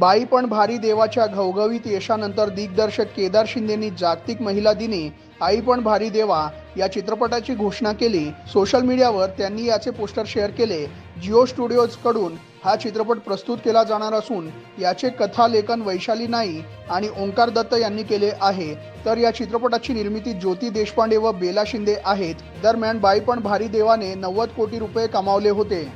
बाई पण भारी देवाच्या घवघवीत यशानंतर दिग्दर्शक केदार शिंदेंनी जागतिक महिला दिनी आई पण भारी देवा या चित्रपटाची घोषणा केली। सोशल मीडियावर त्यांनी याचे पोस्टर शेअर केले। जिओ स्टुडिओज कडून हा चित्रपट प्रस्तुत केला जाणार असून याचे कथा लेखन वैशाली नाई आणि ओंकार दत्त यांनी केले आहे। तर या चित्रपटाची निर्मिती ज्योती देशपांडे व बेला शिंदे आहेत। दरम्यान बाई पण भारी देवाने 90 कोटी रुपये कमावले होते।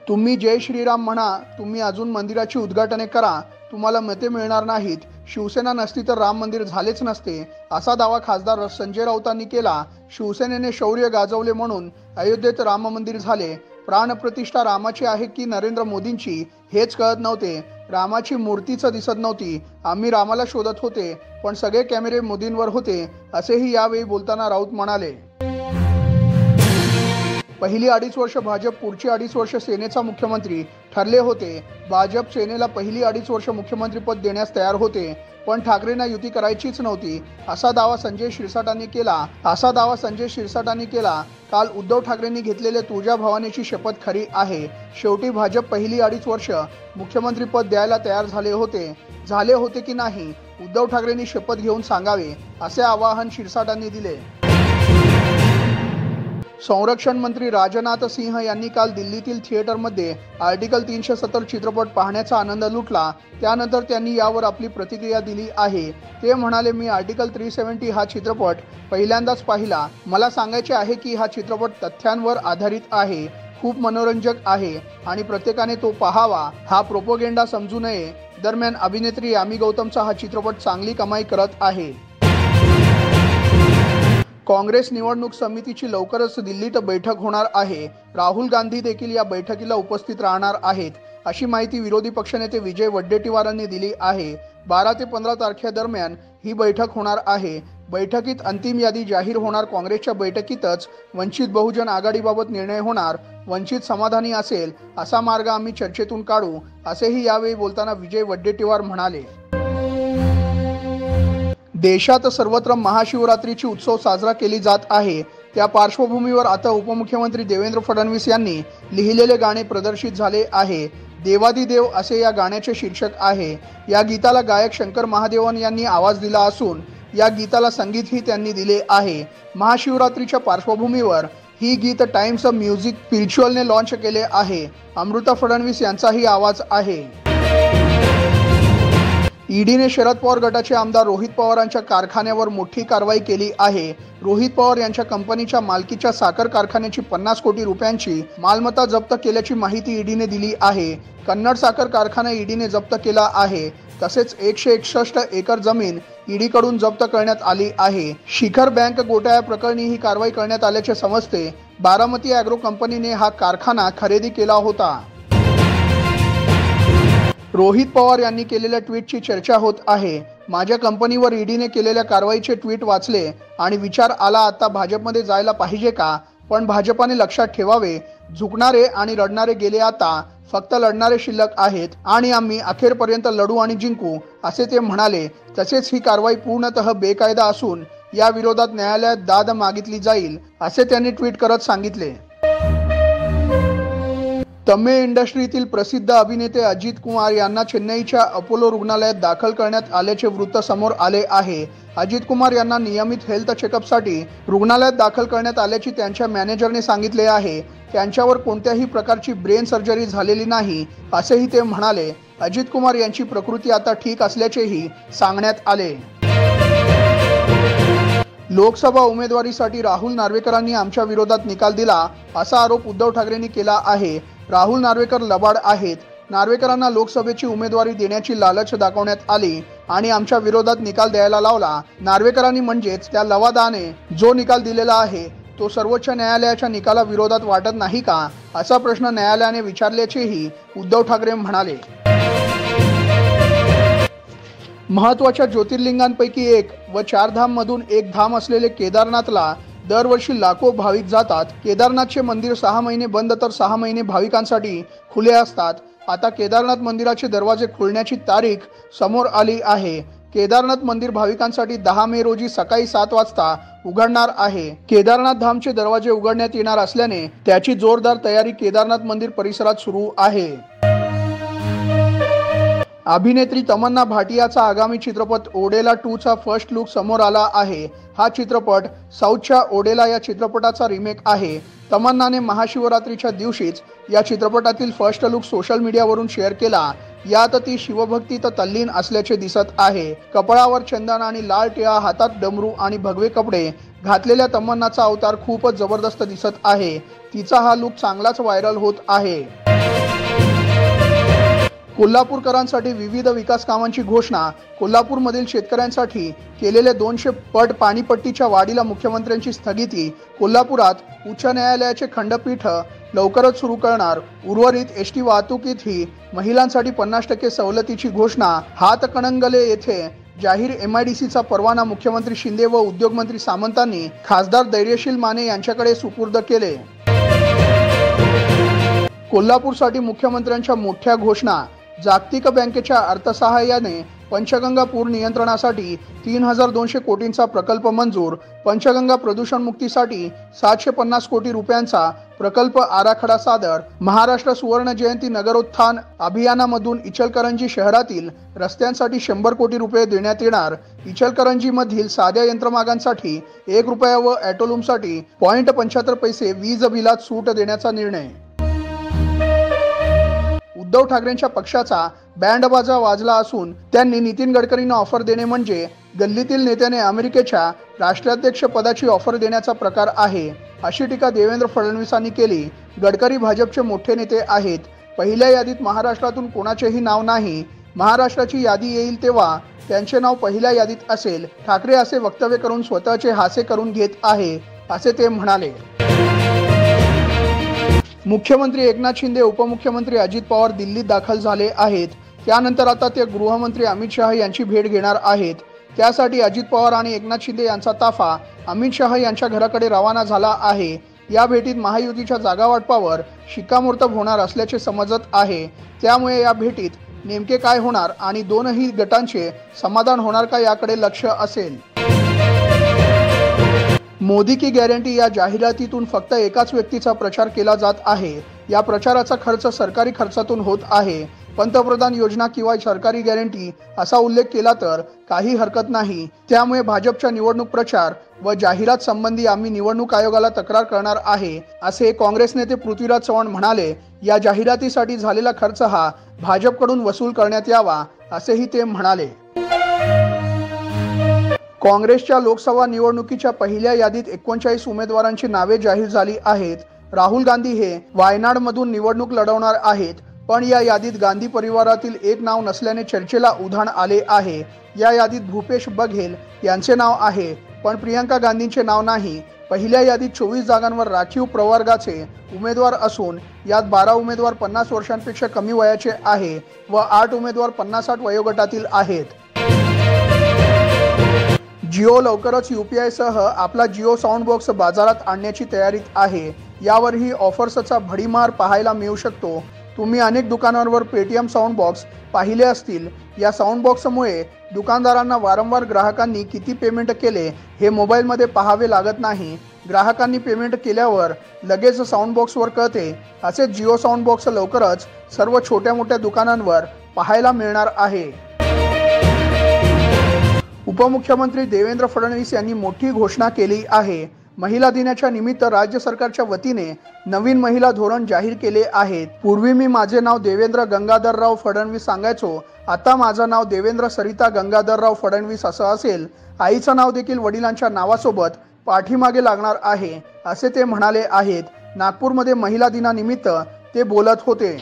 तुम्ही जय श्रीराम म्हणा, तुम्ही अजून मंदिराची उद्घाटने करा, तुम्हाला मते मिळणार नाहीत, शिवसेना नसती तर राम मंदिर झालेच नसते, असा दावा खासदार संजय राऊतांनी केला। शिवसेनेने शौर्य गाजवले म्हणून अयोध्येत राम मंदिर झाले। प्राणप्रतिष्ठा रामाची आहे की नरेंद्र मोदींची हेच कळत नव्हते। रामाची मूर्तीच दिसत नव्हती। आम्ही रामाला शोधत होते, पण सगळे कॅमेरे मोदींवर होते, असेही यावेळी बोलताना राऊत म्हणाले। पहिली 2.5 वर्ष भाजप, पुढची 2.5 वर्ष सेनेचा मुख्यमंत्री ठरले होते। भाजप सेनेला पहिली 2.5 वर्ष मुख्यमंत्रीपद देण्यास तयार होते, पण ठाकरेंना युती करायचीच नव्हती, असा दावा संजय शिरसाटांनी केला। काल उद्धव ठाकरेंनी घेतलेले तुळजा भवानीची शपथ खरी आहे। शेवटी भाजप पहिली 2.5 वर्ष मुख्यमंत्रीपद द्यायला तयार झाले होते की नाही, उद्धव ठाकरेंनी शपथ घेऊन सांगावे, असे आवाहन शिरसाटांनी दिले। संरक्षण मंत्री राजनाथ सिंह यांनी काल दिल्लीतील थिएटरमध्ये आर्टिकल 370 चित्रपट पाहण्याचा आनंद लुटला। त्यानंतर त्यांनी यावर आपली प्रतिक्रिया दिली आहे। ते म्हणाले, मी आर्टिकल 370 हा चित्रपट पहिल्यांदाच पाहिला। मला सांगायचे आहे की हा चित्रपट तथ्यांवर आधारित आहे, खूप मनोरंजक आहे आणि प्रत्येकाने तो पाहावा, हा प्रोपोगेंडा समजू नये। दरम्यान अभिनेत्री यामी गौतमचा हा चित्रपट चांगली कमाई करत आहे। काँग्रेस निवडणूक समितीची लवकरच दिल्लीत बैठक होणार आहे। राहुल गांधी देखील या बैठकीला उपस्थित राहणार आहेत, अशी माहिती विरोधी पक्षनेते विजय वडेट्टीवारांनी दिली आहे। 12 ते 15 तारखेदरम्यान ही बैठक होणार आहे। बैठकीत अंतिम यादी जाहीर होणार। काँग्रेसच्या बैठकीतच वंचित बहुजन आघाडीबाबत निर्णय होणार। वंचित समाधानी असेल असा मार्ग आम्ही चर्चेतून काढू, असेही यावेळी बोलताना विजय वडेट्टीवार म्हणाले। देशात सर्वत्र महाशिवरात्रीची उत्सव साजरा केली जात आहे। त्या पार्श्वभूमीवर आता उपमुख्यमंत्री देवेंद्र फडणवीस यांनी लिहिलेले गाणे प्रदर्शित झाले आहे। देवादिदेव असे या गाण्याचे शीर्षक आहे। या गीताला गायक शंकर महादेवन यांनी आवाज दिला असून या गीताला संगीतही त्यांनी दिले आहे। महाशिवरात्रीच्या पार्श्वभूमीवर ही गीत टाइम्स म्युझिक स्पिरिच्युअलने लॉन्च केले आहे। अमृता फडणवीस यांचाही आवाज आहे। ईडीने शरद पवार गटाचे आमदार रोहित पवारांच्या कारखान्यावर मोठी कारवाई केली आहे। रोहित पवार यांच्या कंपनीच्या मालकीच्या साखर कारखान्याची 50 कोटी रुपयांची मालमत्ता जप्त केल्याची माहिती ईडीने दिली आहे। कन्नड साखर कारखाना ईडीने जप्त केला आहे। तसेच 161 एकर जमीन ईडीकडून जप्त करण्यात आली आहे। शिखर बँक घोटाळ्या प्रकरणी ही कारवाई करण्यात आल्याचे समजते। बारामती ॲग्रो कंपनीने हा कारखाना खरेदी केला होता। रोहित पवार यांनी केलेल्या ट्विटची चर्चा होत आहे। माझ्या कंपनीवर ईडीने केलेल्या कारवाईचे ट्विट वाचले आणि विचार आला, आता भाजपमध्ये जायला पाहिजे का? पण भाजपाने लक्षात ठेवावे, झुकणारे आणि रडणारे गेले, आता फक्त लढणारे शिल्लक आहेत आणि आम्ही अखेरपर्यंत लढू आणि जिंकू, असे ते म्हणाले। तसेच ही कारवाई पूर्णतः बेकायदा असून या विरोधात न्यायालयात दाद मागितली जाईल, असे त्यांनी ट्विट करत सांगितले। तमिळ इंडस्ट्रीतील प्रसिद्ध अभिनेते अजित कुमार यांना चेन्नईच्या अपोलो रुग्णालयात दाखल करण्यात आल्याचे वृत्त समोर आले आहे। अजित कुमार यांना नियमित हेल्थ चेकअपसाठी रुग्णालयात दाखल करण्यात आल्याचे त्यांच्या मॅनेजरने सांगितले आहे। त्यांच्यावर कोणत्याही प्रकारची ब्रेन सर्जरी झालेली नाही, असेही ते म्हणाले। अजित कुमार यांची प्रकृती आता ठीक असल्याचेही सांगण्यात आले। लोकसभा उमेदवारीसाठी राहुल नार्वेकरांनी आमच्या विरोधात निकाल दिला, असा आरोप उद्धव ठाकरेंनी केला आहे। राहुल नार्वेकर लबाड आहेत। नार्वेकरांना लोकसभेची उमेदवारी देण्याची लालच दाखवण्यात आली आणि आमच्या विरोधात निकाल द्यायला लावला। नार्वेकरांनी म्हणजेच त्या लवादाने जो निकाल दिलेला आहे तो सर्वोच्च न्यायालयाच्या निकाला विरोधात वाटत नाही का, असा प्रश्न न्यायालयाने विचारल्याचेही उद्धव ठाकरे म्हणाले। महत्त्वाच्या ज्योतिर्लिंगांपैकी एक व 4 धाममधून एक धाम असलेले केदारनाथला दरवर्षी लाखो भाविक जातात। केदारनाथचे मंदिर 6 महिने बंद तर 6 महिने भाविकांसाठी खुले असतात। आता केदारनाथ मंदिराचे दरवाजे खोलण्याची तारीख समोर आली आहे। केदारनाथ मंदिर भाविकांसाठी 10 मे रोजी सकाळी 7 वाजता उघडणार आहे। केदारनाथ धामचे दरवाजे उघडण्यात येणार असल्याने त्याची जोरदार तयारी केदारनाथ मंदिर परिसरात सुरू आहे। अभिनेत्री तमन्ना भाटियाचा आगामी चित्रपट ओडेला 2 चा फर्स्ट लुक समोर आला आहे। हा चित्रपट साऊथच्या ओडेला या चित्रपटाचा रिमेक आहे। तमन्नाने महाशिवरात्रीच्या दिवशीच या चित्रपटातील फर्स्ट लुक सोशल मीडियावरून शेअर केला। यात ती शिवभक्तीत तल्लीन असल्याचे दिसत आहे। कपाळावर चंदन आणि लाल टिळा, हातात डमरू आणि भगवे कपडे घातलेल्या तमन्नाचा अवतार खूपच जबरदस्त दिसत आहे। तिचा हा लुक चांगलाच व्हायरल होत आहे। कोल्हापूरकरांसाठी विविध विकास कामांची घोषणा। कोल्हापूरमधील शेतकऱ्यांसाठी केलेले 200 पट पाणीपट्टीच्या वाढीला मुख्यमंत्र्यांची स्थगिती। कोल्हापुरात उच्च न्यायालयाचे खंडपीठ लवकरच सुरू करणार। उर्वरित एसटी वाहतुकीतही महिलांसाठी 50% सवलतीची घोषणा। हातकणंगले येथे जाहीर MIDCचा परवाना मुख्यमंत्री शिंदे व उद्योगमंत्री सामंतांनी खासदार धैर्यशील माने यांच्याकडे सुपूर्द केले। कोल्हापूरसाठी मुख्यमंत्र्यांच्या मोठ्या घोषणा। जागतिक बँकेच्या अर्थसहाय्याने पंचगंगा पूर नियंत्रणासाठी 3200 कोटींचा प्रकल्प मंजूर। पंचगंगा प्रदूषण मुक्तीसाठी 750 कोटी रुपयांचा प्रकल्प आराखडा सादर। महाराष्ट्र सुवर्ण जयंती नगरोत्थान अभियानामधून इचलकरंजी शहरातील रस्त्यांसाठी 100 कोटी रुपये देण्यात येणार। इचलकरंजीमधील साध्या यंत्रमागांसाठी 1 रुपया व ॲटोलूमसाठी 0.75 पैसे वीज बिलात सूट देण्याचा निर्णय। उद्धव ठाकरेंच्या पक्षाचा बँडबाजा वाजला असून त्यांनी नितीन गडकरींना ऑफर देणे म्हणजे गल्लीतील नेत्याने अमेरिकेच्या राष्ट्राध्यक्ष पदाची ऑफर देण्याचा प्रकार आहे, अशी टीका देवेंद्र फडणवीसांनी केली। गडकरी भाजपचे मोठे नेते आहेत। पहिल्या यादीत महाराष्ट्रातून कोणाचेही नाव नाही। महाराष्ट्राची यादी येईल तेव्हा त्यांचे नाव पहिल्या यादीत असेल। ठाकरे असे वक्तव्य करून स्वतःचे हास्य करून घेत आहे, असे ते म्हणाले। मुख्यमंत्री एकनाथ शिंदे, उपमुख्यमंत्री अजित पवार दिल्लीत दाखल झाले आहेत। त्यानंतर आता ते गृहमंत्री अमित शहा यांची भेट घेणार आहेत। त्यासाठी अजित पवार आणि एकनाथ शिंदे यांचा ताफा अमित शहा यांच्या घराकडे रवाना झाला आहे। या भेटीत महायुतीच्या जागावाटपावर शिक्कामोर्तब होणार असल्याचे समजत आहे। त्यामुळे या भेटीत नेमके काय होणार आणि दोनही गटांचे समाधान होणार का याकडे लक्ष असेल। मोदी की गॅरंटी या जाहिरातीतून फक्त एकाच व्यक्तीचा प्रचार केला जात आहे। या प्रचाराचा खर्च सरकारी खर्चातून होत आहे। पंतप्रधान योजना किंवा सरकारी गॅरंटी असा उल्लेख केला तर काही हरकत नाही। त्यामुळे भाजपच्या निवडणूक प्रचार व जाहिरात संबंधी आम्ही निवडणूक आयोगाला तक्रार करणार आहे, असे काँग्रेस नेते पृथ्वीराज चव्हाण म्हणाले। या जाहिरातीसाठी झालेला खर्च हा भाजपकडून वसूल करण्यात यावा, असेही ते म्हणाले। काँग्रेसच्या लोकसभा निवडणुकीच्या पहिल्या यादीत 39 उमेदवारांची नावे जाहीर झाली आहेत। राहुल गांधी हे वायनाडमधून निवडणूक लढवणार आहेत, पण या यादीत गांधी परिवारातील एक नाव नसल्याने चर्चेला उधाण आले आहे। या यादीत भूपेश बघेल यांचे नाव आहे, पण प्रियंका गांधींचे नाव नाही। पहिल्या यादीत 24 जागांवर राखीव प्रवर्गाचे उमेदवार असून यात 12 उमेदवार 50 वर्षांपेक्षा कमी वयाचे आहे व 8 उमेदवार 50-60 वयोगटातील आहेत। जिओ लवकरच UPI सह आपला जिओ साऊंड बॉक्स बाजारात आणण्याची तयारीत आहे। यावरही ऑफर्सचा भडीमार पाहायला मिळू शकतो। तुम्ही अनेक दुकानांवर पेटीएम साऊंड बॉक्स पाहिले असतील। या साऊंड बॉक्समुळे दुकानदारांना वारंवार ग्राहकांनी किती पेमेंट केले हे मोबाईलमध्ये पाहावे लागत नाही। ग्राहकांनी पेमेंट केल्यावर लगेच साऊंड बॉक्सवर कळते। असे जिओ साऊंड बॉक्स लवकरच सर्व छोट्या मोठ्या दुकानांवर पाहायला मिळणार आहे। उपमुख्यमंत्री देवेंद्र फडणवीस यांनी मोठी घोषणा केली आहे। महिला दिनाच्या निमित्त राज्य सरकारच्या वतीने नवीन महिला धोरण जाहीर केले आहे। पूर्वी मी माझे नाव देवेंद्र गंगाधरराव फडणवीस सांगायचो, आता माझं नाव देवेंद्र सरिता गंगाधरराव फडणवीस असं असेल। आईचं नाव देखील वडिलांच्या नावासोबत पाठीमागे लागणार आहे, असे ते म्हणाले आहेत। नागपूरमध्ये महिला दिनानिमित्त ते बोलत होते।